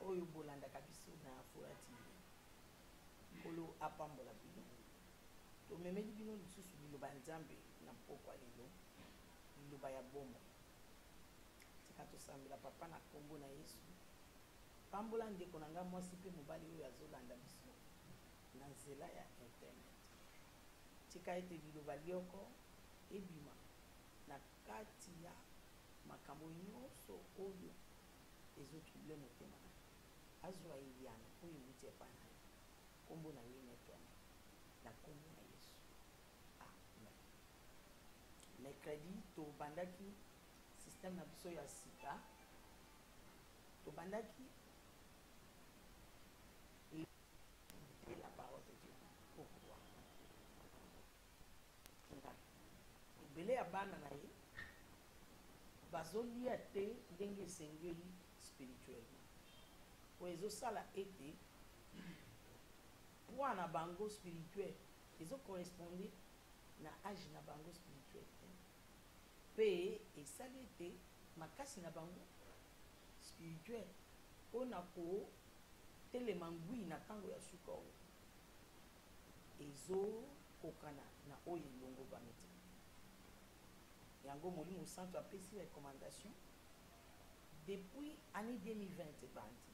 oyo bolanda kabiso na Furati kolo apambola bino to memeli bino lisusu biloba nzambe na pokwa lelo biloba ya bomo tika tosambela papa na kombo na Yesu pambola ndeko na nga mwasi mpe mobali oyo azolanda biso na nzela ya internet tika ete biloba lioko ebima na kati ya makambo nyonso oyo ezotrouble motema azwa eliana oyo muti epana kombo na ye netwana na kombo na Yesu amen. Mercredi tobandaki système na biso ya sika tobandaki et la parole de Dieu. Pourquoi? Ebele ya bana na ye bazolia te ndenge esengeli spirituellement po ezosala ete poids na bango spirituel ezokorresponde na age na bango spirituel te mpe esali ete makasi na bango spirituel mpona kotelema ngwi na ntango ya suka oyo ezokokana na oyo elongo bango. Yango Molimo Santo apesi recommandation depuis année 2020 bandi.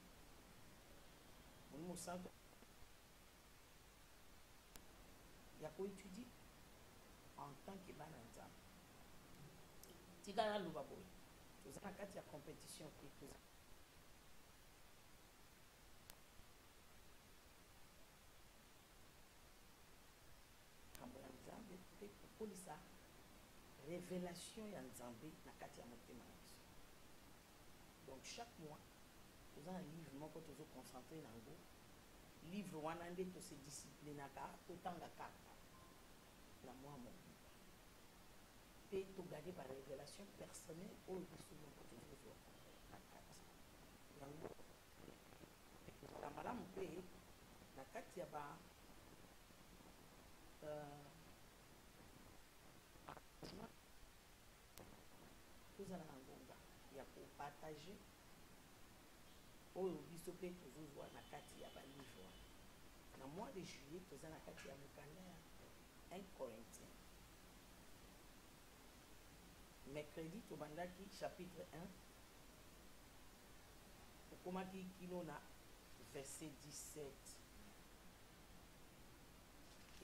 Molimo Santo yako étudie en tant que bana nzambe. Tika na luba boy. Tozana kati ya compétition ke toza. Kambo ya nzambe pe kokolisa révélation ya nzambe na kati ya motema na biso. Donc chaque mois toza na livre moko tozo concentrer nango livre wana nde to se disciplinaka totanga kaka na mwa mobimba pe togade ba révélation personnelle oyo biso moko tozozwa na kati yango na malamu mpe na kati ya ba tozala na ngonga ya kopartage oyo biso mpe tozozwa na kati ya balivre na mois de juillet toza na kati ya mokanda ya 1 Corinthiens. Mercredi tobandaki chapitre 1 okomaki kino na verset 17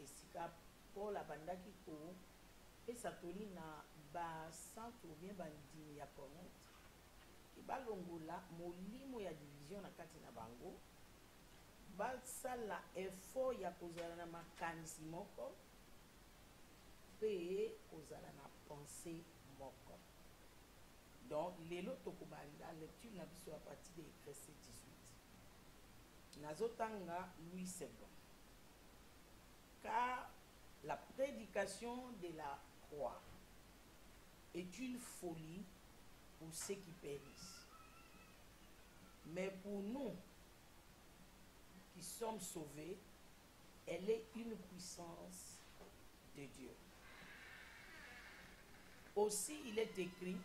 esika Paul abandaki kopesa toli na basantu ou bien bandimi ya Corinthe ebalongola molimo ya division na kati na bango basala effort ya kozala na makanisi moko mpe kozala na pensée moko. Donc lelo tokobanda lecture na biso à partir de verset 18 nazotanga Louis II. Car la prédication de la croix est une folie pour ceux qui périssent. Mais pour nous qui sommes sauvés, elle est une puissance de Dieu. Aussi, il est écrit,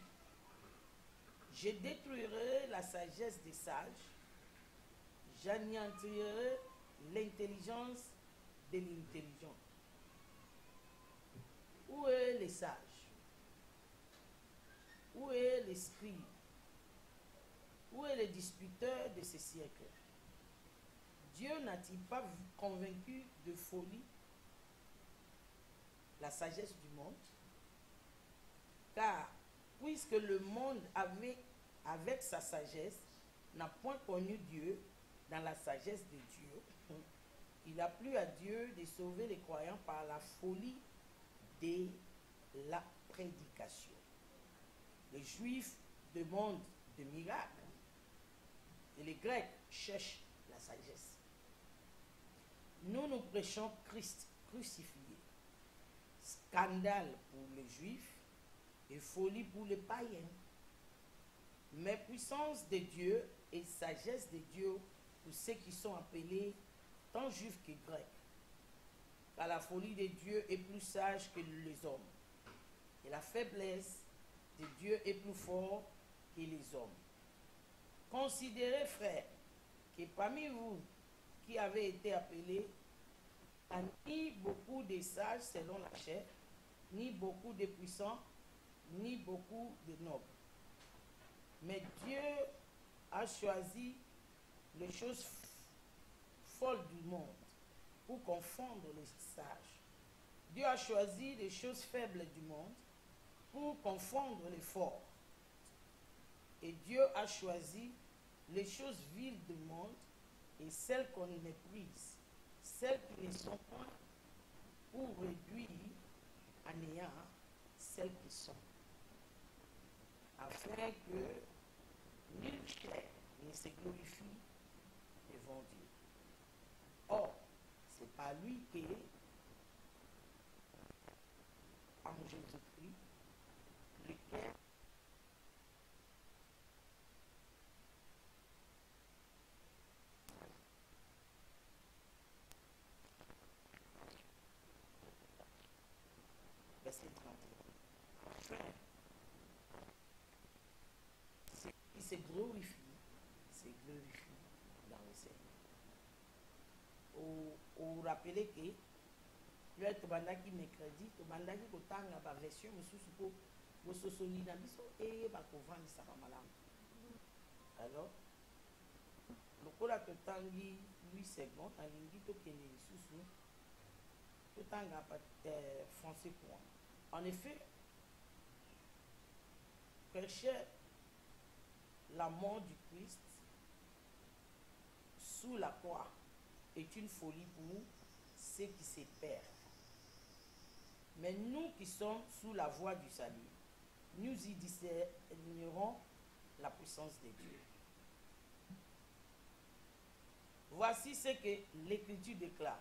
je détruirai la sagesse des sages, j'anéantirai l'intelligence de l'intelligent. Où est les sages? Où est l'esprit? Où est le disputeur de ce siècle? Dieu n'a-t-il pas convaincu de folie la sagesse du monde? Car puisque le monde avait, avec sa sagesse, n'a point connu Dieu dans la sagesse de Dieu, il a plu à Dieu de sauver les croyants par la folie de la prédication. Les Juifs demandent des miracles et les Grecs cherchent la sagesse. Nous nous prêchons Christ crucifié, scandale pour les Juifs et folie pour les païens, mais puissance de Dieu et sagesse de Dieu pour ceux qui sont appelés tant Juifs que Grecs. Car la folie de Dieu est plus sage que les hommes, et la faiblesse de Dieu est plus forte que les hommes. Considérez, frères, Et parmi vous qui avez été appelés, ni beaucoup de sages selon la chair, ni beaucoup de puissants, ni beaucoup de nobles. Mais Dieu a choisi les choses folles du monde pour confondre les sages. Dieu a choisi les choses faibles du monde pour confondre les forts. Et Dieu a choisi les choses viles du monde et celles qu'on méprise, celles qui ne sont pas, pour réduire à néant celles qui sont, afin que nulle chair ne se glorifie devant Dieu. Or, c'est par lui que, en Jésus-Christ, lequel verset 31. Enfin, il se glorifie dans le Seigneur. Vous rappelez que le tobandaki mercredi, tobandaki kotanga ba version mosusu ko bososoli na biso e bakovandisa ba malamu. Alors, lokola totangi 8 secondes, alingi tokende lisusu totanga français courant. En effet, prêcher la mort du Christ sous la croix est une folie pour ceux qui se perdent. Mais nous qui sommes sous la voie du salut, nous y discernerons la puissance de Dieu. Voici ce que l'Écriture déclare.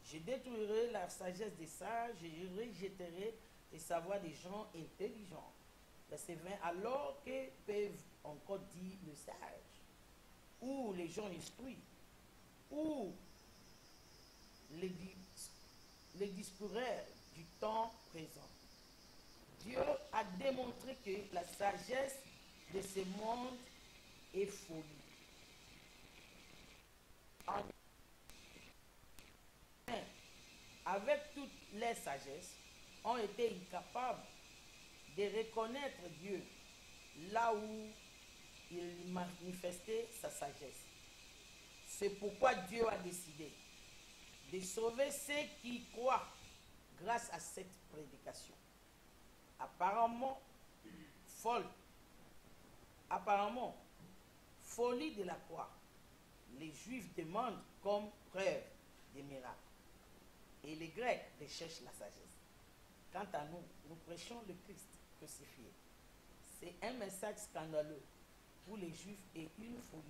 Je détruirai la sagesse des sages, je rejetterai les savoirs des gens intelligents. Verset 20, alors que peuvent encore dire le sage, ou les gens instruits, ou les discoureurs du temps présent. Dieu a démontré que la sagesse de ce monde est folie. Avec toute leur sagesse, ont été incapables de reconnaître Dieu là où il manifestait sa sagesse. C'est pourquoi Dieu a décidé de sauver ceux qui croient grâce à cette prédication. Apparemment folie de la croix, les Juifs demandent comme preuve des miracles. Et les Grecs recherchent la sagesse. Quant à nous, nous prêchons le Christ crucifié. C'est un message scandaleux pour les Juifs et une folie.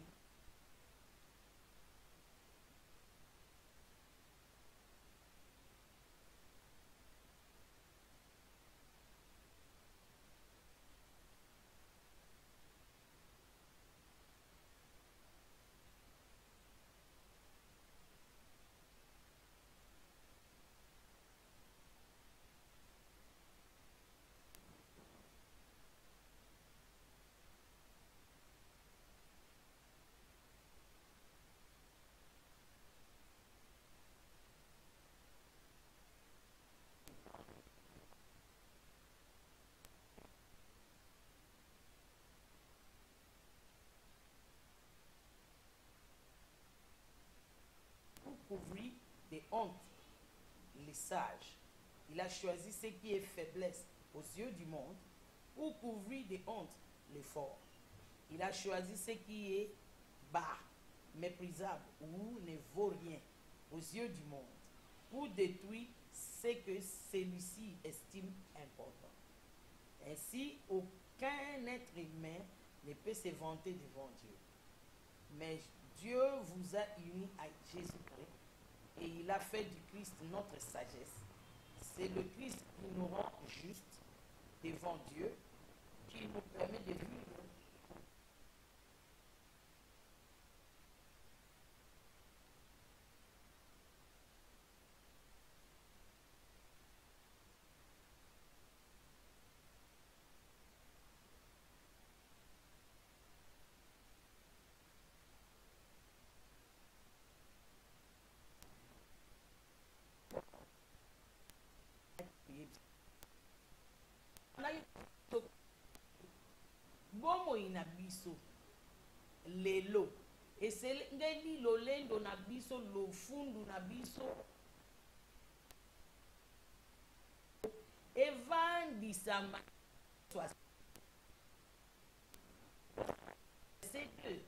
Couvrir des hontes les sages. Il a choisi ce qui est faiblesse aux yeux du monde pour couvrir des hontes les forts. Il a choisi ce qui est bas, méprisable ou ne vaut rien aux yeux du monde pour détruire ce que celui-ci estime important. Ainsi, aucun être humain ne peut se vanter devant Dieu. Mais Dieu vous a unis à Jésus-Christ et il a fait du Christ notre sagesse. C'est le Christ qui nous rend justes devant Dieu, qui nous permet de vivre na biso lelo esengeli lolendo na biso lofundu na biso evandisama c'est que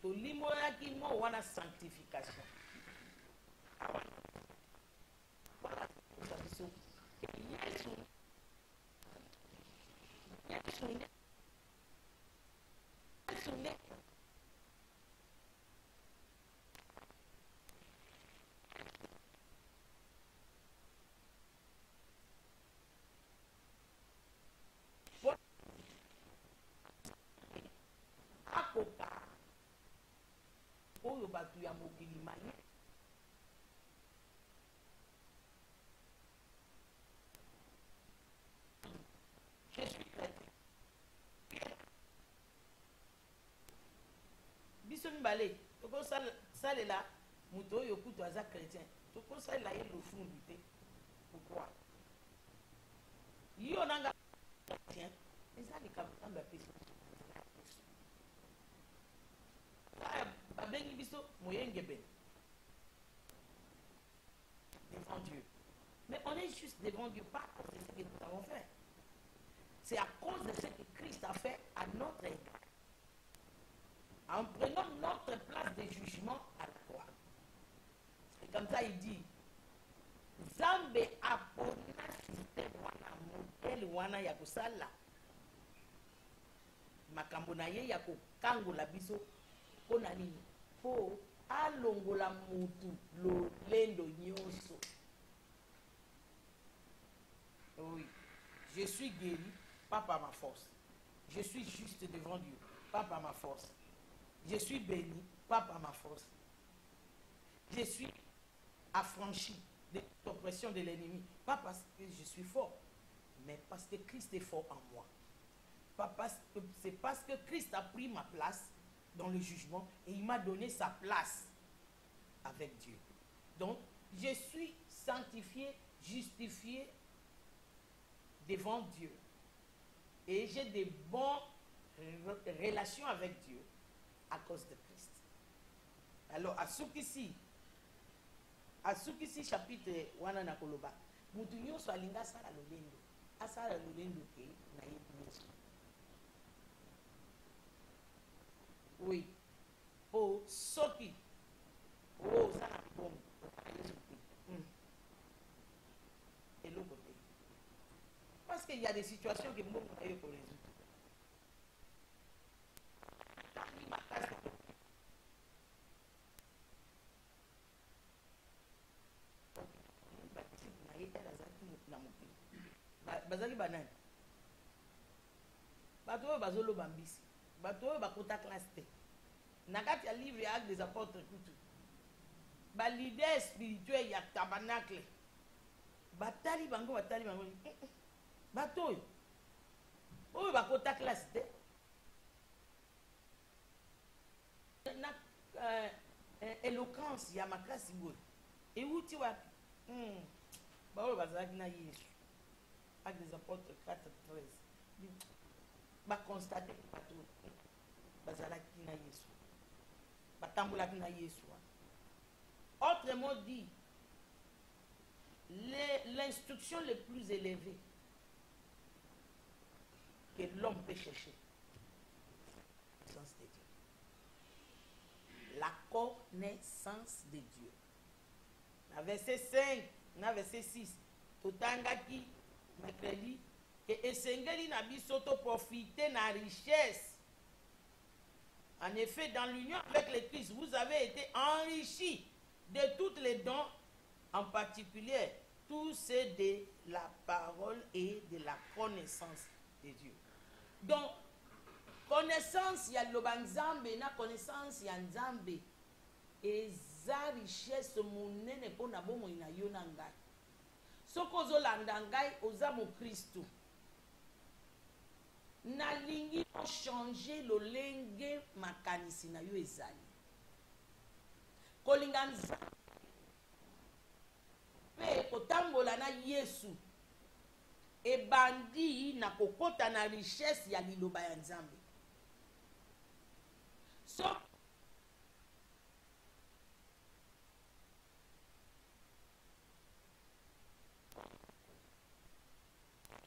tolimoyaki mo wana sanctification biso akoka oyo bato ya mokili maye je suis chrétien biso mibale tokosalela moto oyo kutu aza chrétien tokosalela ye lofundu te pourquoi yo nanga chrétien eza likambo ya peso babengi biso moyengebene devant Dieu. Mais on est juste devant Dieu, pas à cause de ce que nous avons fait. C'est à cause de ce que Christ a fait à notre égard. En prenant notre place de jugement à la croix. Et comme ça, il dit, Zambe apona système wana modèle wana ya kosala. Makambo na ye ya kokangola biso pona nini? Po alongola mutu lolendo nyonso. Oui, je suis guéri, pas par ma force. Je suis juste devant Dieu, pas par ma force. Je suis béni, pas par ma force. Je suis affranchi de l'oppression de l'ennemi, pas parce que je suis fort, mais parce que Christ est fort en moi. C'est parce que Christ a pris ma place dans le jugement et il m'a donné sa place avec Dieu. Donc, je suis sanctifié, justifié devant Dieu. Et j'ai des bonnes relations avec Dieu à cause de Christ. Alors, à Soukissi chapitre wana na koloba, mutu nyonso alinga asala lolendo. Asala lolendo ke na ye nyonso. Oui. Oh, soki. Oh, ça n'a bon. Et l'autre côté. Parce qu'il y a des situations que moi, je peux résoudre. Bazali banani. Bato oyo bazoloba mbisi. Bato oyo bakota classe te. Na kati ya livre ya Actes des Apôtres kutu. Ba leader spirituel ya tabernacle. Batali bango. Bato oyo bakota classe te. Na éloquence ya makasi boye. Euti wapi? Ba oyo bazalaki na Yesu. Actes des Apôtres 4:13. Ba constater que bato bazalaki na Yesu. Batambolaki na Yesu. Autrement dit, l'instruction le plus élevée que l'homme peut chercher, la connaissance de Dieu. La connaissance de Dieu. Dans verset 5, dans verset 6, totangaki mercredi que esengeli na biso to profiter na richesse. En effet, dans l'union avec le Christ, vous avez été enrichis de toutes les dons, en particulier tous ceux de la parole et de la connaissance de Dieu. Donc, connaissance ya lobanzambe na connaissance ya nzambe eza richesse monene pona bomo ina yo na ngai. Soko ozolanda ngai oza mo Kristo. Nalingi o changer lolenge makanisi na yo ezali. Kolinga nzambe pe kotambola na Yesu ebandi na kokota na richesse ya liloba ya nzambe. So,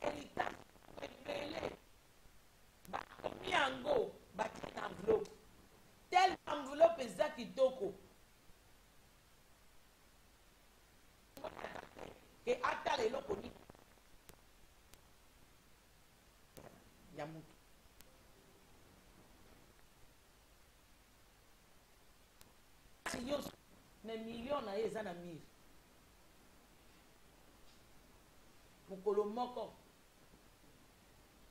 héritage révélé. Bakomi yango, batie na enveloppe. Telle enveloppe eza kitoko. Et ata lelo koni. Ya mutu. Mais millions na ye eza na mire. Mokolo moko.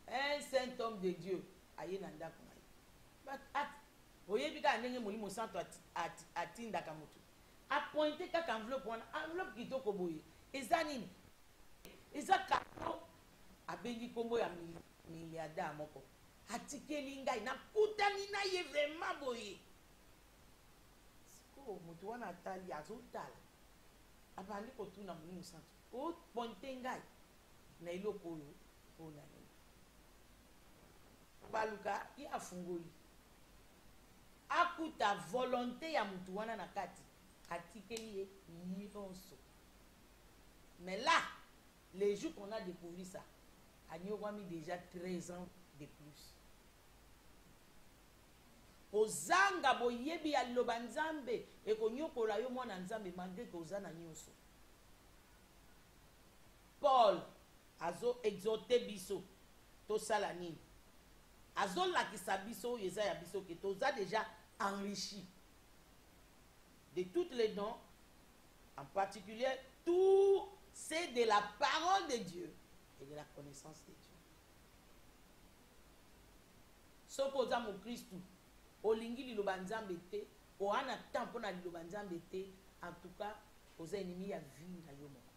Un saint homme de Dieu aye na ndako na ye. But oyebi ka ndenge molimo santo atindaka mutu. Appointe kaka enveloppe wana, enveloppe kitoko boye. Eza nini? Eza cadeau abengi kombo ya milliardaire moko. Atikeli ngai nakutani na ye vraiment boye. Siko mutu wana atali azotala. Abandi kotuna molimo santo. O ponte ngai na eloko oyo mpona nini. Baluka ye afungoli. Akuta volonté ya mutu wana na kati. Atikeli ye nyonso. Mais là, les jours qu'on a découvert ça, Agneau a mis déjà 13 ans de plus. Ozanga boyebi ya loba nzambe e konyokola yo mwana nzambe malgré que ozana nyonso. Paul azo exhorté biso to sala nini. Azo lakisa biso yeza ya biso ke toza déjà enrichi de toutes les dons, en particulier tout c'est de la parole de Dieu et de la connaissance de Dieu. Soko za mo Christu olingi liloba nzambe te, o ana temps na liloba nzambe te, en tout cas oza ennemi ya vie na yo moko.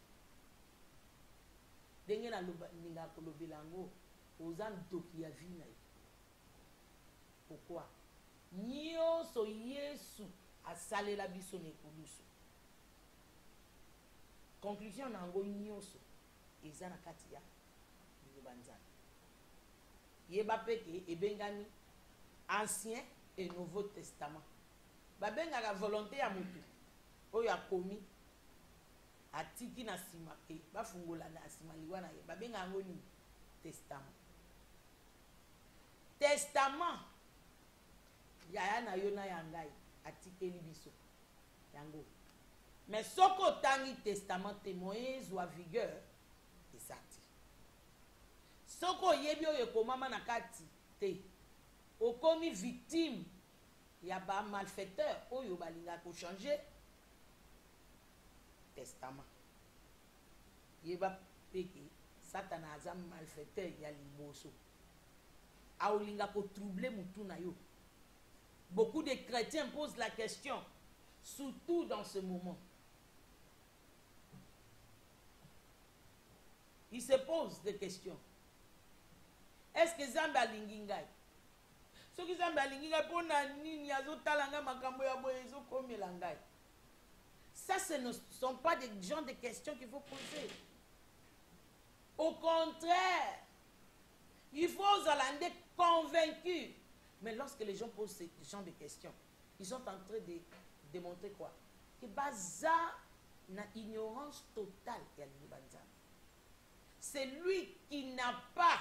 Denge na loba ninga kolobela ngo oza ndoki ya vie na yo. Pourquoi? Nyonso Yesu asalela biso na ekulusu. Conclusion na ngo nyonso eza na kati ya liloba nzambe. Yeba peke ebengani Ancien et Nouveau Testament. Babengaka volonté ya mutu oyo akomi atiki na sima ke bafungola na sima liwa na ye. Babengaka ngo ni testament. Testament yaya na yo na yangai atikeli biso yango. Mais soko tangi testament témoin zwa vigueur ezati. Soko yebi oyo komama na kati te okomi victime ya ba malfaiteur oyo balinga ko changer testament. Yeba peke Satana aza malfaiteur ya liboso. Aolinga ko troubler mutu na yo. Beaucoup de chrétiens posent la question, surtout dans ce moment. Ils se posent des questions. Est-ce que Zamba Lingingai? Ce qui Zamba Lingingai pour nani azotalanga makambo ya boye ezokomelangai. Ça, ce ne sont pas des gens de questions qu'il faut poser. Au contraire, il faut aux Hollandais convaincus. Mais lorsque les gens posent ce genre de questions, ils sont en train de démontrer quoi? Que baza na ignorance totale qu'il y a le Banzam. C'est lui qui n'a pas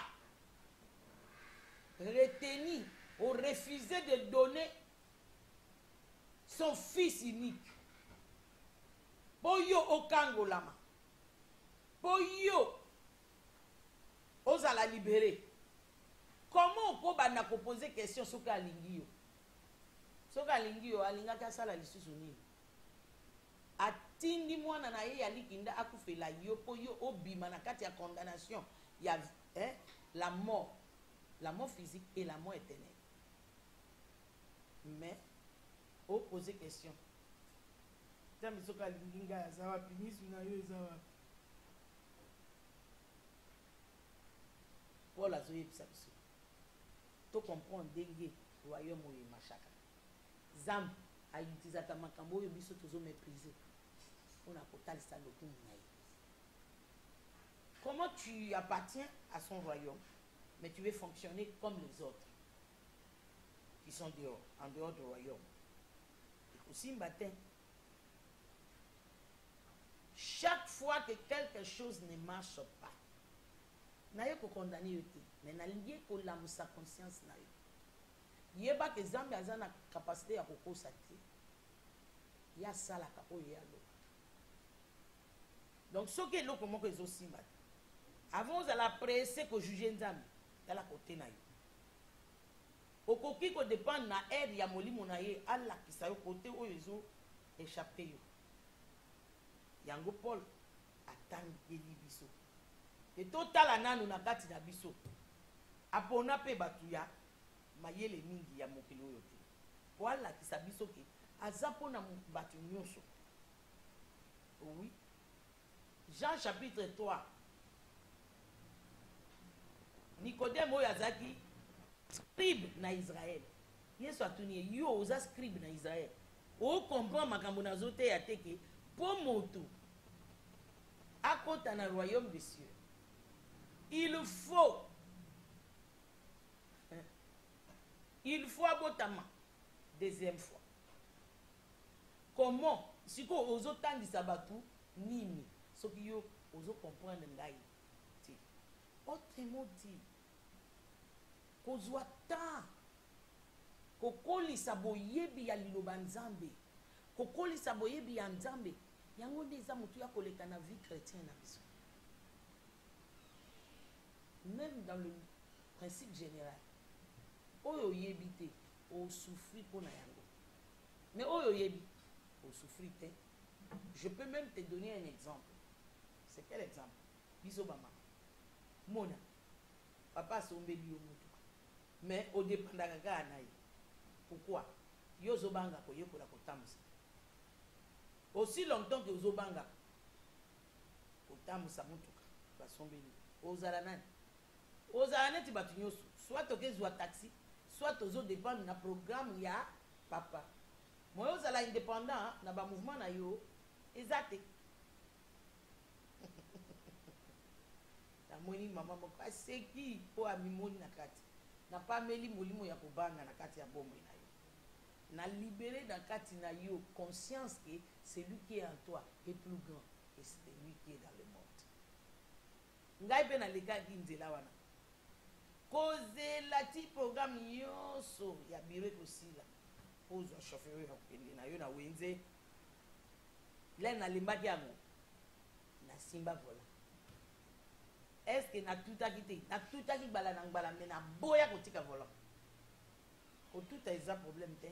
retenu ou refusé de donner son fils unique. Boyo okangolama. Boyo ozala libéré. Comment on peut poser question sur Kalingio? Sur Kalingio, Alingaka sala lisusu nini? Atindi mwana na ye alikinda akufela yo po yo obima na kati ya condamnation, il y a la mort physique et la mort éternelle. Mais on pose question. Tambi sur Kalinga ça va finir sur na yo ça va. Pour la zoé pisa biso. To comprendre dengue royaume oyo machaka. Zam a utilisé ta makambo oyo biso tozo mépriser. On a kotalisa lokumu na ye. Comment tu appartiens à son royaume, mais tu veux fonctionner comme les autres? qui sont dehors, en dehors du royaume. Aussi, matin, chaque fois que quelque chose ne marche pas, naye ko condamner yote, mais nalingi ko lamu sa conscience na yo. Yeba que Zambi aza na capacité ya kokosa te. Ya sala ka oyo ya lo. Donc ce que loko moko ezo simba. Avant vous allez presser ko juger Nzambi, tala côté na yo. Okoki ko dépend na aide ya molimo na ye ala kisa yo côté oyo ezo échapper yo. Yango Paul atangeli biso. Et total nanu na kati na biso. Apona pe batuya mayele mingi ya mokili oyo te. Wala kisa biso ke azapo na batu nyonso. Oui. Jean chapitre 3. Nicodème oyo azaki scribe na Israël. Yesu atuni yo oza scribe na Israël. O comprend makambo na zote ya teke po moto akota na royaume des cieux. Il faut abotama deuxième fois. Comment si ko ozo tandisa batu nini soki yo ozo comprendre ngai ti autrement dit kozwa ta kokolisa boyebi ya liloba Nzambe kokolisa boyebi ya Nzambe yango nde eza motu ya koleka na vie chrétienne na biso. Même dans le principe général oyo yebi te o souffrir pona yango mais oyo yebi o souffrir te. Je peux même te donner un exemple. C'est quel exemple? Biso bama mona papa sombeli yo mutu mais au dépendaka kaka na ye. Pourquoi? Yo zobanga koyekola kotambusa aussi longtemps que ozobanga kotambusa mutuka basombeli ozala nani? Ozala neti batu nyonso soit tokezwa taxi soit tozo dépendre na programme ya papa. Moi ozala indépendant na ba mouvement na yo ezate. Moni mama moko aseki po amimoni na kati na pa meli molimo ya kobanga na kati ya bombe na yo na libéré na kati na yo conscience que celui qui est en toi est plus grand que celui qui est dans le monde. Ngai pe na leka ki nzela wana kozela ti programme nyonso ya biro kosila ozwa chauffeur ya kokende na yo na wenze le na limbaki yango na simba vola. Est-ce que na tutaki bala na ngala mais na boya kotika volant ko tout eza problème te.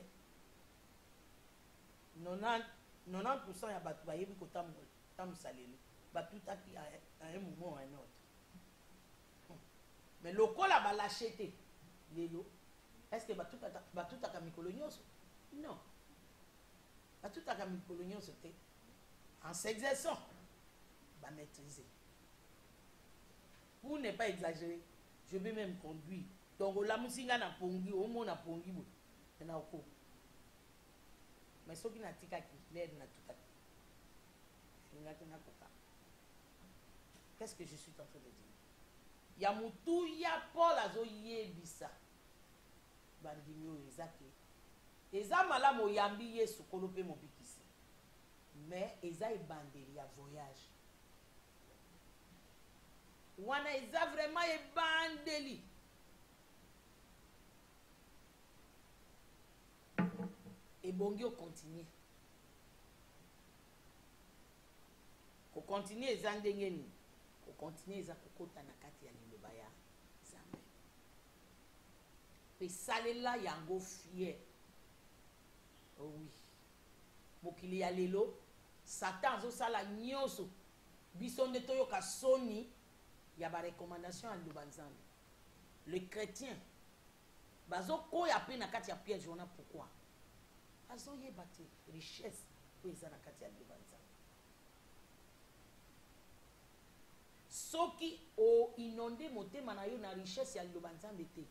90% ya batu bayebi kotambusa lelo batutaki à un moment ou à un autre. Mais lokola balâche te lelo est-ce que batutaka mikolo nyonso? Non, batutaka mikolo nyonso te. En s'exerçant ba maîtriser. Pour ne pas exagérer, je vais même conduire. Donc, la musique na pongi, au moins na pongi, na oko. Mais ce qui n'a tika qui l'aide na tout à qu'est-ce que je suis en train de dire? Yamutu ya Paul azo yebisa. Bandimio ezake. Eza malamu yambi Yesu kolope mobikisi. Mais eza ebandeli ya voyage. Wana eza vraiment ebandeli. Ebongi o continuer. Ko continuer eza ndenge ni. Ko continuer eza kokota na kati ya liloba ya Nzambe. Pe salela yango fier. Oh oui. Mokili ya lelo Satan zo sala nyonso. Biso nde toyoka soni. Il y a des recommandations à l'Ubanzambe. Les chrétiens, bazo koya pe na kati ya piège wana pourquoi? Bazo yebate richesse po eza na kati ya l'Ubanzambe. Soki o inonde motema na yo na richesse ya l'Ubanzambe te.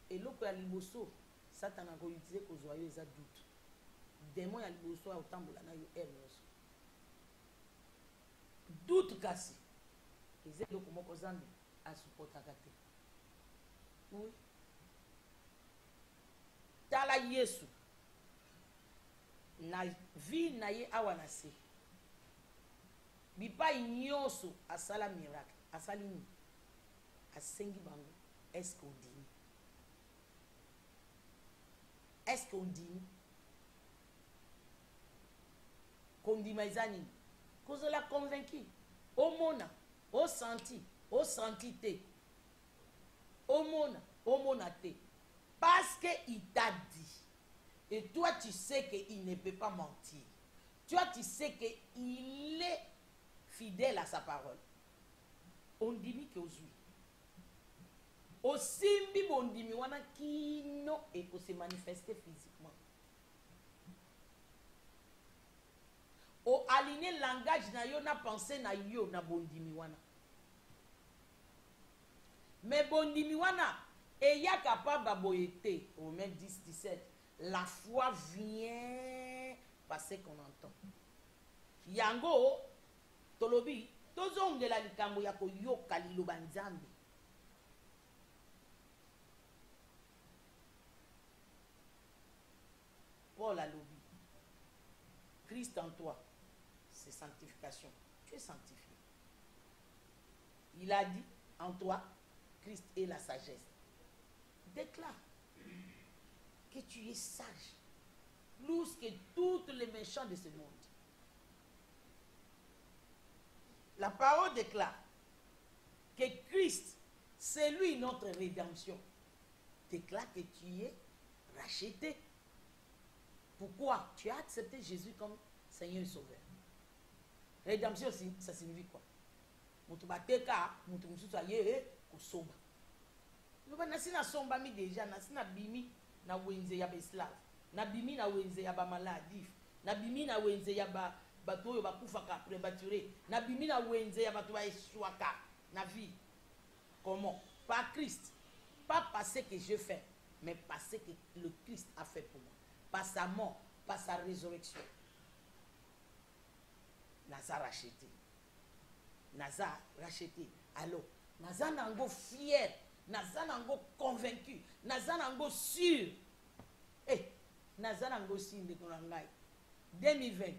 Eloko ya liboso Satan a utilisé kozwa yo eza doute. Démon ya liboso a otambola na yo erreur. Doute kasi. Ils ont comment Zambi à supporter à gâter. Oui. tala Yesu na vie na ye awa na se bipai nyonso asala miracle asali ni asengi bango. Est-ce qu'on dit? Est-ce qu'on dit? Qu'on dit maizani? Qu'on se l'a convaincu? Au mona, au senti te. Au mona te. Parce qu'il t'a dit. Et toi, tu sais qu'il ne peut pas mentir. Toi, tu sais qu'il est fidèle à sa parole. On dit que aujourd'hui. Aussi, on dit qu'il et que se manifester physiquement. Au aligner langage na yo na pensée na yo na bondimi wana. Mais bondimi wana et ya capable baboyete au même 10-17. La foi vient parce qu'on entend. Yango tolobi tozong de la likambo ya ko yoka liloba nzambe. Paul a lobby. Christ en toi, c'est sanctification. Tu es sanctifié. Il a dit, en toi, Christ est la sagesse. Déclare que tu es sage, plus que tous les méchants de ce monde. La parole déclare que Christ, c'est lui notre rédemption. Déclare que tu es racheté. Pourquoi? Tu as accepté Jésus comme Seigneur et Sauveur. Rédemption, ça signifie quoi? Mutubateka, mutumususu aye kusomba. Loba nasi na somba mi déjà, nasi na bimi na wenze ya beslav, na bimi na wenze ya ba maladif, na bimi na wenze ya ba bato yo bakufaka prématuré, na bimi na wenze ya bato ba eswaka na vie. Comment? Par Christ. Pas parce que je fais, mais parce que le Christ a fait pour moi. Par sa mort, par sa résurrection. Naza racheté. Naza racheté. Alors, Naza nango fier. Naza nango convaincu. Naza nango sûr. Eh, Naza nango sûr de Konangai. 2020.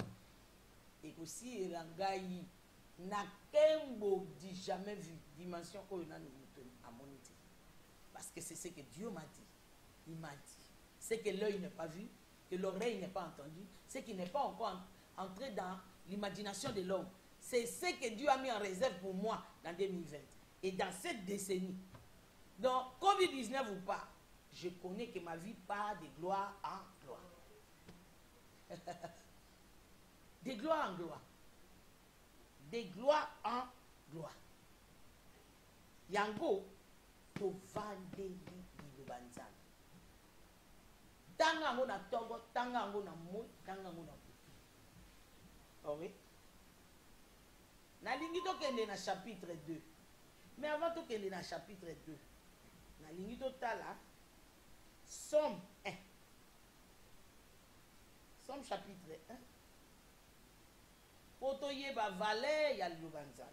Et aussi, Rangai. Na kembo dit jamais vu. Dimension qu'on a à moniter. Parce que c'est ce que Dieu m'a dit. Il m'a dit. C'est que l'œil n'est pas vu, que l'oreille n'est pas entendue, c'est qui n'est pas encore entré dans l'imagination de l'homme. C'est ce que Dieu a mis en réserve pour moi dans 2020. Et dans cette décennie, donc Covid-19 ou pas, je connais que ma vie part de gloire en gloire. De gloire en gloire. De gloire en gloire. Yango, to vandeli bilobanzana. Tanga ngo na tongo, tanga ngo na moi, tanga ngo na putu. Ok? Na lingi to kende na chapitre 2. Mais avant to kende na chapitre 2. Na lingi to tala Somme 1. Somme chapitre 1. Poto yeba valet ya lubanzana.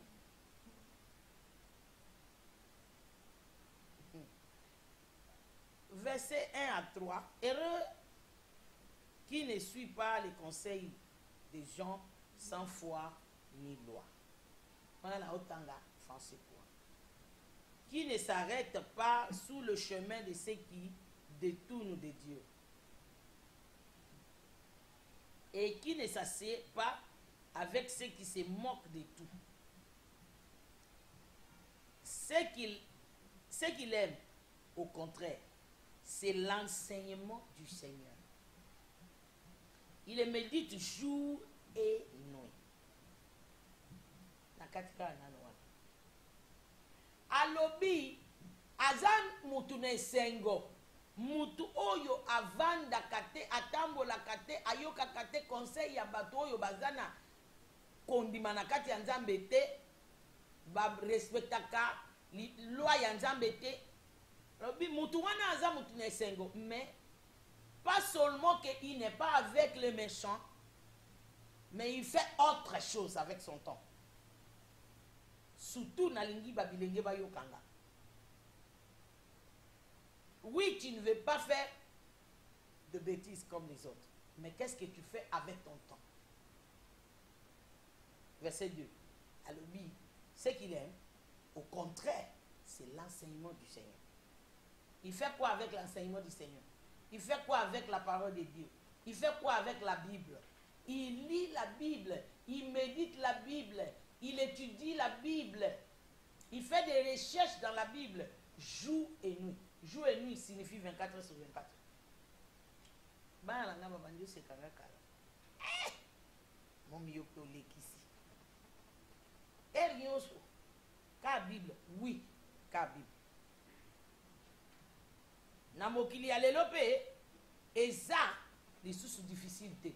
Verset 1 à 3. Heureux qui ne suit pas les conseils des gens sans foi ni loi. Voilà la Otanga français quoi. Qui ne s'arrête pas sous le chemin de ceux qui détournent de Dieu. Et qui ne s'assied pas avec ceux qui se moquent de tout. Ce qu'il aime, au contraire, c'est l'enseignement du Seigneur. Il le médite jour et nuit. Alobi, azan mutu ne sengo, mutu oyo avanda kate, atambola kate, ayoka kate conseil ya bato oyo bazana kondima na kati ya nzambe te, ba respectaka loi ya nzambe te. Mutu wana aza mutu ne sengo, mais pas seulement qu'il n'est pas avec les méchants, mais il fait autre chose avec son temps. Surtout na lingi babilenge ba yokanga. Oui, tu ne veux pas faire de bêtises comme les autres. Mais qu'est-ce que tu fais avec ton temps? Verset 2. Alors, ce qu'il aime, au contraire, c'est l'enseignement du Seigneur. Il fait quoi avec l'enseignement du Seigneur? Il fait quoi avec la parole de Dieu? Il fait quoi avec la Bible? Il lit la Bible, il médite la Bible, il étudie la Bible, il fait des recherches dans la Bible, jour et nuit. Jour et nuit signifie 24 heures sur 24. Mon miyoko lekisi. Erioso. Ka Bible, oui, ka Bible. Na mokili ya lelo pe eza lisusu difficulté.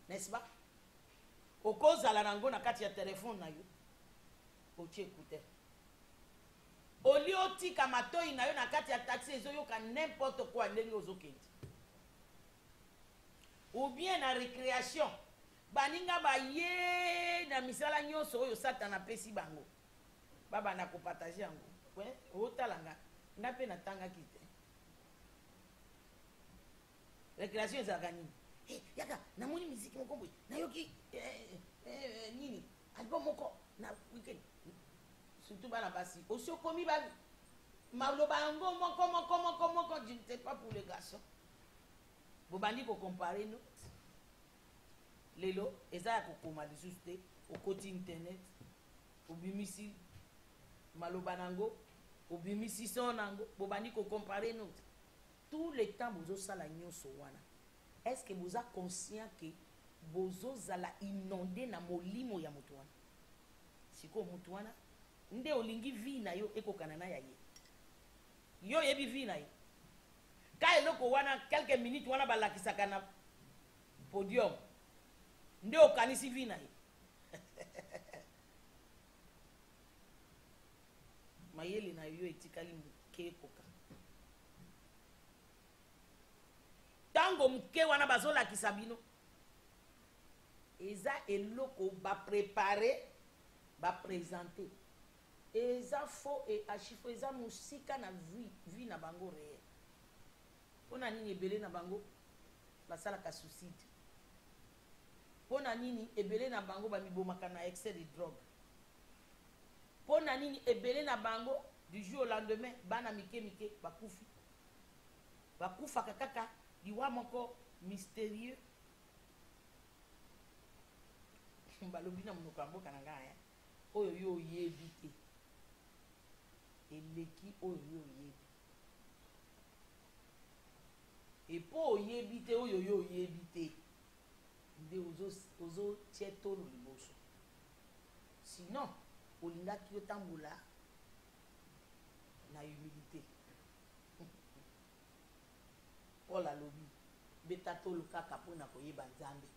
N'est-ce pas? Okozala nango na kati ya téléphone na yo. Otie écouter. Oli otika matoi na yo na kati ya taxi ezoyoka n'importe quoi ndenge ozokende. Ou bien na récréation. Baninga baye na misala nyonso oyo Satan apesi bango. Baba na ko partager yango. Ouais, otalanga. Nga pe na tanga kite. Récréation ezalaka nini? Yaka, namoni musique moko boye. Nayoki nini? Album moko na weekend. Surtout bana basi. Osio komi ba maloba yango moko, je ne sais pas pour les garçons. Bobandi ko comparer nous. Lelo eza ko koma lisusu te au côté internet. Obimisi maloba nango, obimisi son nango, bobandi ko comparer nous. Tout le temps bozo sala nyonso wana. Est-ce que vous êtes conscient que bozo zala inondé na molimo ya mutu wana? Siko mutu wana nde olingi vi na yo ekokana na ya ye. Yo yebi vi na ye. Ka eloko wana quelques minutes wana balakisaka na podium. Nde okanisi vi na ye. Mayele na yo etikali muke koka. Tango muke wana bazola kisabino. Eza eloko ba préparer, ba présenter. Eza faux et achifo eza musika na vie na bango réel. Pona nini ebele na bango basala ka suicide. Pona nini ebele na bango ba mibomaka na excès de drogue. Pona nini ebele na bango du jour au lendemain bana mike bakufi. Bakufa kaka diwa moko mystérieux. Balobi na munoko amboka na ngaya. Oyo yo yebi te. Eleki oyo yo yebi. Et po yebi te oyo yo yebi te. Nde ozo tieto no liboso. Sinon, olinga ki otambola na humilité. Paul alobi beta tolo kaka pona koyeba Nzambe.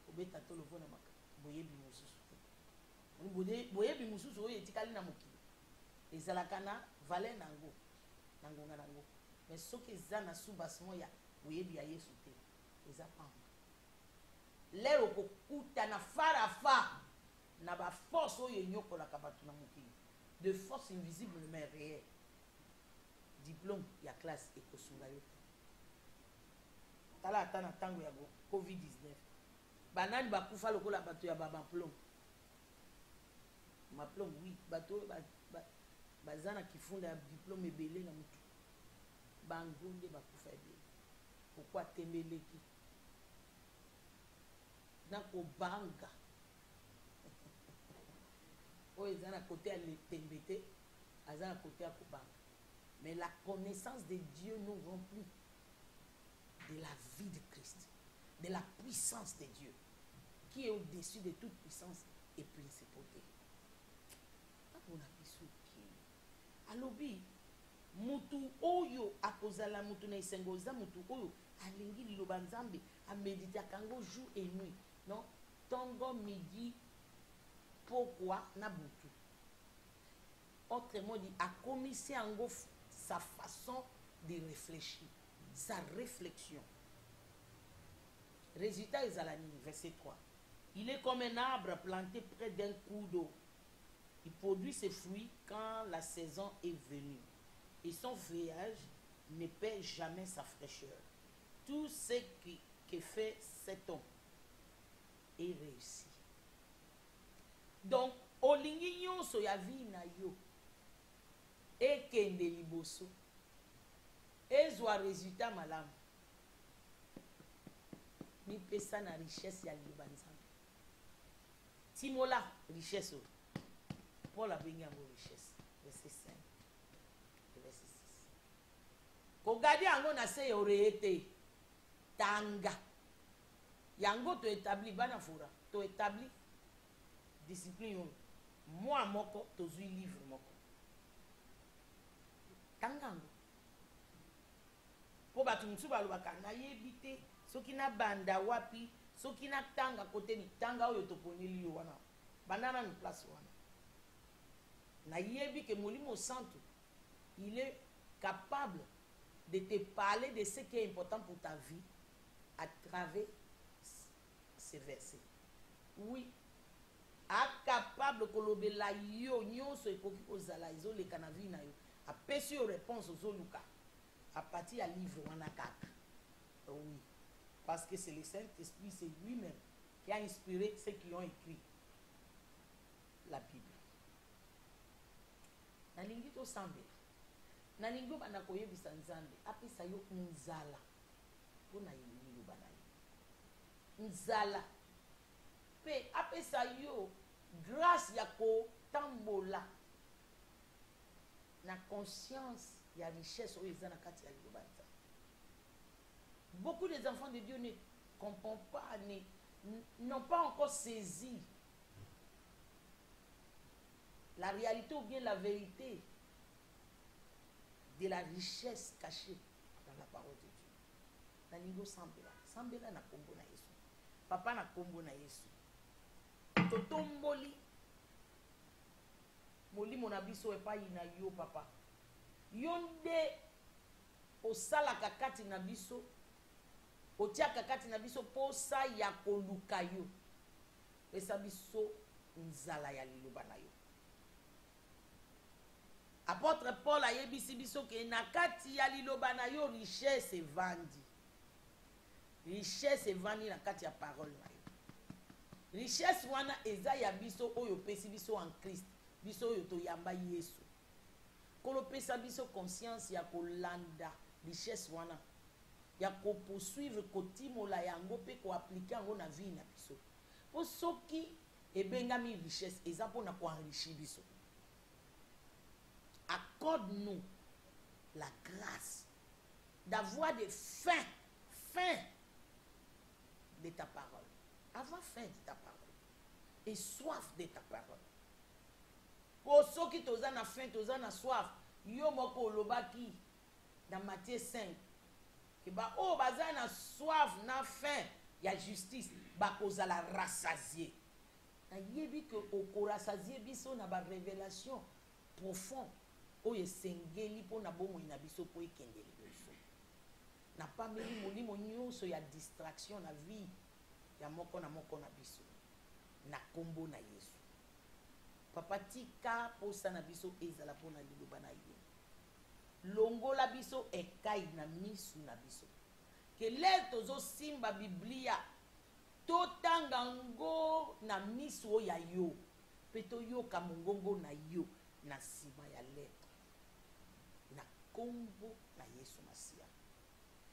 Obeta tolo pona maka boyebi mususu. Boyebi mususu oyo etikali na mokili. Ezalaka na valeur nango. Nangonga nango. Mais soki eza na soubassement ya boyebi ya Yesu te. Eza pamba. Lero kokuta na farafa na ba force oyo nyokolaka batu na mokili. De force invisible mais réelle. Diplôme ya classe ekosunga yo. Tala atana tango ya COVID-19. Banani bakufa lokola bato ya baba plomb. Ma plomb oui, bato bazana kifunda ya diplôme ebele na mutu. Bangonde bakufa ebele. Pourquoi tembeleki? Na ko banga. O ezana côté à tembete, azana côté à kobanga. Mais la connaissance de Dieu nous remplit de la vie de Christ, de la puissance de Dieu, qui est au-dessus de toute puissance et principauté. Alobi, mutu oyo akozala mutu na isengoza mutu oyo alingi liloba Nzambe a méditer kango jour et nuit. Non, tongo midi pourquoi na mutu. Autrement dit, a commisé ango sa façon de réfléchir, sa réflexion. Résultat Ezalani, verset 3. Il est comme un arbre planté près d'un cours d'eau. Il produit ses fruits quand la saison est venue. Et son feuillage ne perd jamais sa fraîcheur. tout ce que fait cet homme est réussi. Donc, olingi nyonso ya vie na yo ekende liboso ezwa résultat malamu mipesa na richesse ya liloba nzambe timola richesse oyo Paul abengi yango richesse verset 5 verset 6 kogadi yango na se yoreye te tanga yango to établi bana fora to établi discipline oyo moi moko tozwi livre moko tanga yango po bato mosusu balobaka nayebi te soki na banda wapi soki na tanga kote litanga oyo toponeli yo wana banda nanu place wana nayebi ke Molimo Santo il est capable de te parler de ce qui est important pour ta vie à travers ces versets. Oui, capable kolobela yo nyonso ekoki kozala ezoleka na vie na yo apesi yo réponse ozoluka à partir ya livre wana kaka. Oui, parce que c'est le Saint-Esprit, c'est lui-même qui a inspiré ceux qui ont écrit la Bible. Nalingi to sambe nalingi bana koyebisa nzambe apesa yo nzala mpona liloba na ye nzala mpe apesa yo grâce ya kotambola na conscience ya richesse oyo eza na kati ya liloba nzambe. Beaucoup des enfants de Dieu ne comprennent pas, n'ont pas encore saisi la réalité ou bien la vérité de la richesse cachée dans la parole de Dieu. Nalingo sambela, sambela na kombo na Yesu. Papa na kombo na Yesu. Totomboli molimo na biso epai na yo papa. Yonde osalaka kati na biso, otiaka kati na biso posa ya koluka yo. Pesa biso nzala ya liloba na yo. Apôtre Paul a yebisi biso ke na kati ya liloba na yo richesse evandi. Richesse evandi na kati ya parole na yo. Richesse wana eza ya biso oyo pesi biso en Christ. Biso oyo to yamba Yesu. Kolo pesa biso conscience ya kolanda richesse wana. Ya ko poursuivre kotimola yango pe ko appliquer yango na vie na biso. Po soki ebengami richesse eza pona ko enrichir biso. Accorde-nous la grâce d'avoir des faim de ta parole. Avoir faim de ta parole. Et soif de ta parole. Pour ceux qui t'ont na faim, t'ont na soif, yo moko lobaki dans Matthieu 5. Que ba oh baza na soif na faim, ya justice, ba kozala rassasié. Na yebi que au rassasié biso na ba révélation profonde. Oye sengeli po na bomo ina biso po ekendeli biso. Na pa meli molimo nyonso ya distraction na vie ya moko na biso. Na kombo na Yesu. Papa tika posa na biso ezala po na liloba na yo. Longola biso ekai na misu na biso. Que le tozo simba Biblia totanga ngo na misu ya yo. Peto yo kamongongo na yo na sima ya lettre. Na kombo na Yesu Masia.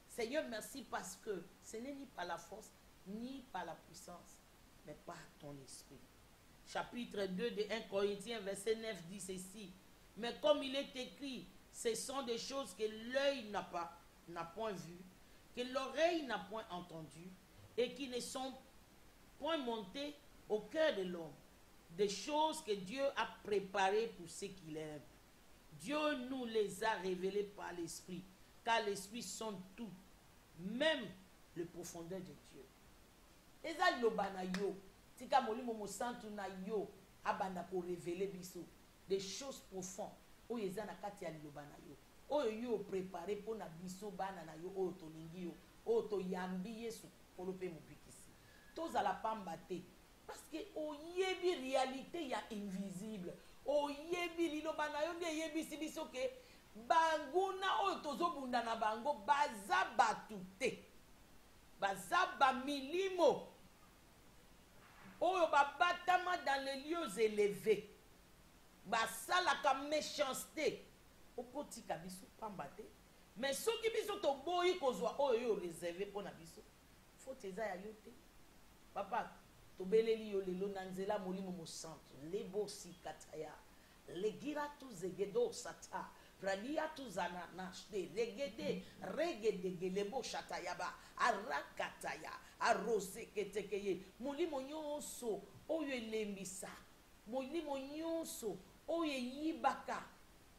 Seigneur, merci parce que ce n'est ni par la force, ni par la puissance, mais par ton esprit. Chapitre 2 de 1 Corinthiens, verset 9 dit ceci. Mais comme il est écrit, ce sont des choses que l'œil n'a point vu, que l'oreille n'a point entendu, et qui ne sont point montées au cœur de l'homme. Des choses que Dieu a préparées pour ceux qui l'aiment. Dieu nous les a révélées par l'Esprit, car l'Esprit sonde tout, même le profondeur de Dieu. Eza loba na yo, tika molimo mosantu na yo, abanda ko révéler biso des choses profondes. Oyo eza na kati ya loba na yo. Oyo yo préparé pour na biso bana na yo, oyo to lingi yo, oyo to yambi Yesu kolope mobikisi. Tozala pamba te. Parce que oyebi réalité ya invisible. Oyebi liloba na yo nde yebisi biso ke banguna oyo tozobunda na bango baza batu te. bamilimo oyo babatama dans les lieux élevés basalaka méchanceté okotika biso pamba te mais soki biso toboyi kozwa oyo réservé mpona biso faute eza ya yo te papa tobeleli yo lelo na nzela molimo mosantu lebosikataya legira tuzegedo sata pralia tuzana nashte regede regedegelebo shatayaba arakataya aroseketekeye molimo nyonso oyo elembisa molimo nyonso oyo eyibaka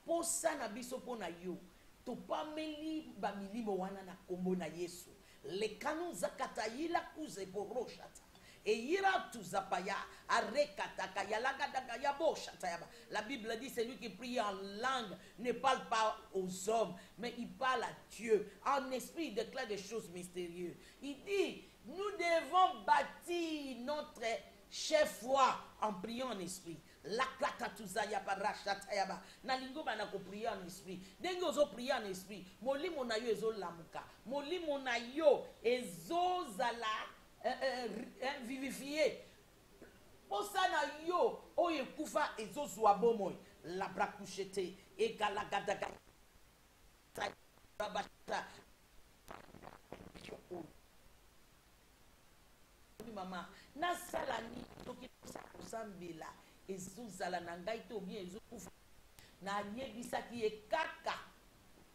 posa na biso mpona yo topameli bamilimo wana na kombo na Yesu lekanu zakatayila kuzeboroshata eyira tuzapaya arekataka yalagadaka yaboshatayaba. La Bible dit celui qui prie en langue ne parle pas aux hommes mais il parle à Dieu en esprit, il déclare des choses mystérieuses. Il dit nous devons bâtir notre chef foi en priant en esprit. La kakatuzaya barashatayaba nalingo bana ko prier en esprit ndenge ozo prier en esprit molimo na yo ezo lamuka molimo na yo ezo zala vivifié posa na yo oyo kufa ezo zwa bomoi la brakushete e galagadaga mama nasala ni toki kusambela ezuzala na ngai to bien ezukufa na yebisaki ye kaka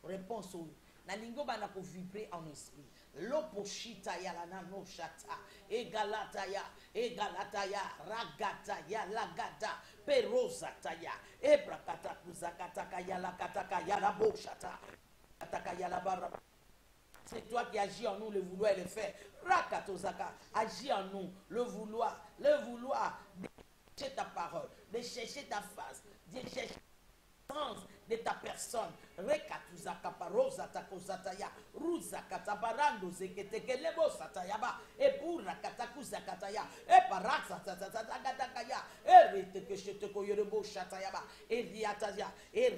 réponse oyo na lingo bana ko vibrer en esprit loposhita ya la nano shata egalata ya ragata ya lagata perozata ya ebrakata kuzakata ya la kataka ya la boshata kataka ya la barra. C'est toi qui agis en nous, le vouloir et le faire. Rakatozaka, agis en nous, le vouloir, de chercher ta parole, de chercher ta face, de chercher le sens de ta personne. Rekatuzaka parosa takozataya, ruzakata barando zeketekelebo satayaba, et pour rakatakuzakataya, et paraksatatatagataya, et retekeshetekoyerebo shatayaba, et riataya, et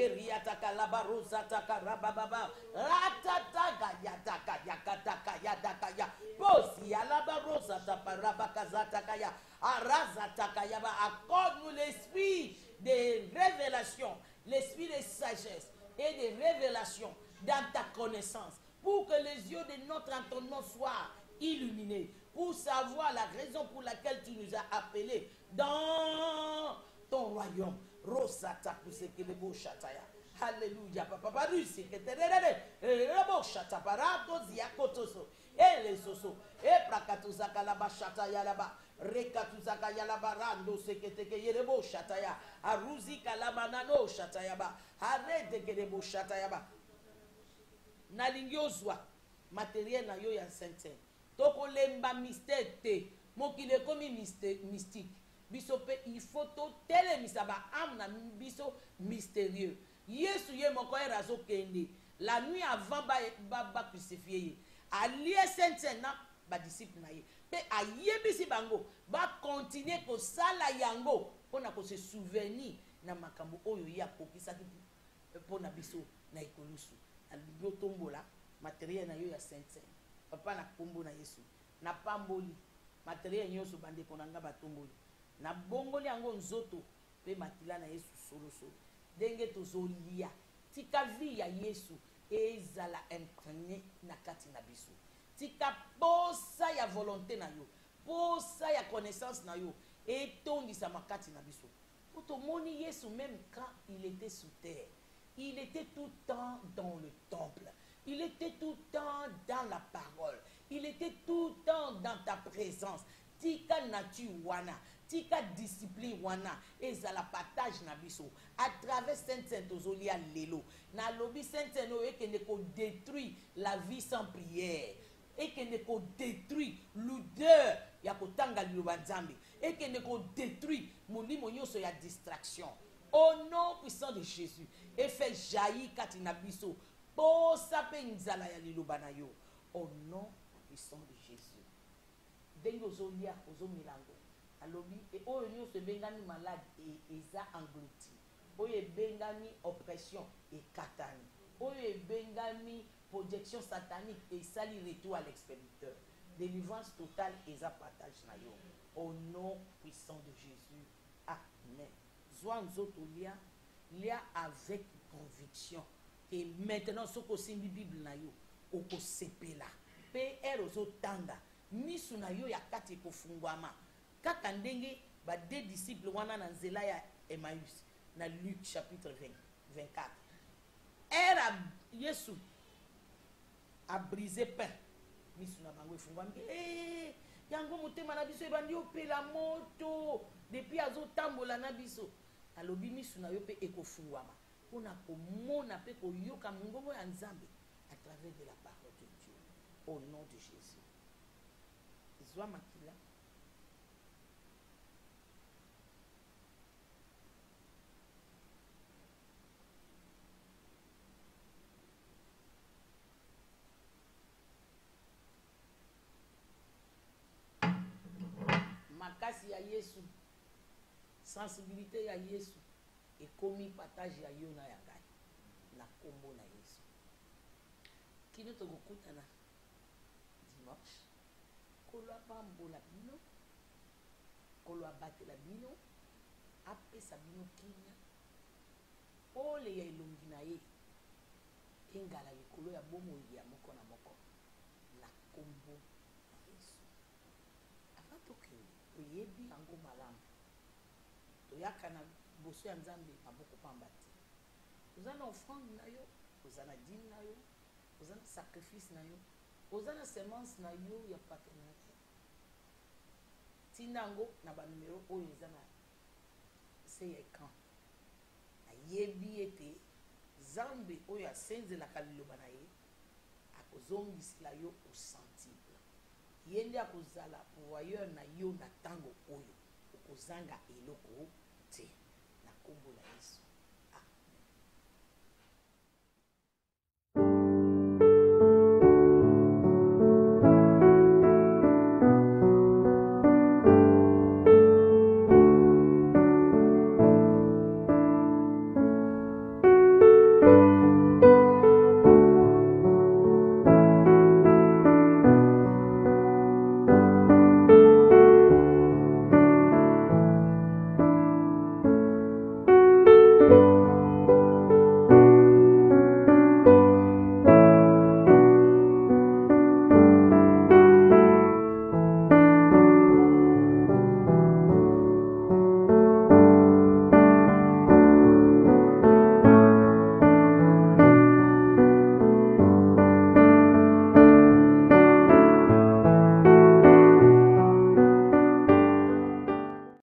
riatakalabarozataka rabababa, ratatagayataka yakataka yadakaya, posi alabarozata parabakazataya, arazatakayaba, accorde-nous l'esprit de révélation, l'esprit de sagesse et de révélation dans ta connaissance, pour que les yeux de notre entendement soient illuminés, pour savoir la raison pour laquelle tu nous as appelés dans ton royaume. Rosata kusekelebo shataya. Alléluia. Papa barusi keterere. Rebo shata parato ziakotoso. Ele soso. E prakatuzaka la bashata yalaba. Rekatuzaka yalaba rando seketeke yerebo shataya. Aruzi kalabanano shatayaba. Arete kerebo shatayaba. Nalingi ozwa matériel na yo ya sainte. Toko lemba mystère te. Mokile komi mystique. Biso pe il faut to telemisa ba âme na biso mystérieux. Yesu ye moko erazo kende. La nuit avant ba crucifié. Ali sainte na ba disciple na ye. Pe ayebisi bango ba continuer ko sala yango pona ko se souvenir na makambo oyo ya kokisaki pona biso na ekolusu. Alibyo tombola matériel na yo ya sainte. Papa na kombo na Yesu. Na pamboli matériel nyonso bande konanga batomboli. Na bongoli yango nzoto pe makila na Yesu solo solo. Denge tozolia tika vi ya Yesu ezala imprégné na kati na biso. Tika posa ya volonté na yo, posa ya connaissance na yo etondisa makati na biso. Poto moni Yesu même quand il était sous terre, il était tout le temps dans le temple. Il était tout le temps dans la parole. Il était tout le temps dans ta présence. Tika nature wana, tika discipline wana, ezala partage na biso. À travers Saint Ozolia lelo, na lobi Saint no ekende ko détruire la vie sans prière. Ekende ko détruire l'odeur ya kotanga liloba nzambe. Ekende ko détruire molimo nyonso ya distraction. Au nom puissant de Jésus, et fait jaillir katina biso. Po sape nzala ya liloba na yo. Au nom puissant de Jésus. Dengo zolia ozo milango alobi e oyo nyonso ebengani malade e eza englouti, oyo ebengani oppression e katani, oyo ebengani projection satanique et sali retour à l'expéditeur. délivrance totale et ça partage na yo. Au nom puissant de Jésus. Amen. Zwanzoto lia avec conviction. Et maintenant, ce que c'est Bible na yo, oko sepela. Pe erozo tanga. Misu na yo ya kati kofungwama. Kaka ndenge ba deux disciples wana na nzela ya Emmaüs na Luc chapitre 24. Era Yesu a brisé pain. Misu na bango efungwami. Yango motema na biso ebandi opela moto depuis azotambola na biso. Alobi misu na yo pe ekofungwama. Pona komona pe koyoka mongongo ya Nzambe à travers de la parole de Dieu. Au nom de Jésus. Zwa makila. Makasi ya Yesu. Sensibilité ya Yesu. Et komi partage ya yo na ya ngai. Na kombo na Yesu. Kino tokokutana dimanche. Kolo apambola bino. Kolo abatela bino. Apesa bino kinya. Ole ya elongi na ye. Engala likolo ya bomo ya moko na moko. Na kombo na Yesu. Avant tokende, toyebi yango malamu. Toyaka na boso ya Nzambe maboko pamba te. Oza na offrande na yo, oza na dîme na yo, oza na sacrifice na yo, oza na semence na yo ya partenariat. Tina yango na ba numero oyo eza na se ya écran. Ayebi ete Nzambe oyo asenzelaka liloba na ye akozongisela yo osensible. Ye nde akozala pourvoyeur na yo na ntango oyo okozanga eloko te na kombo na Yesu.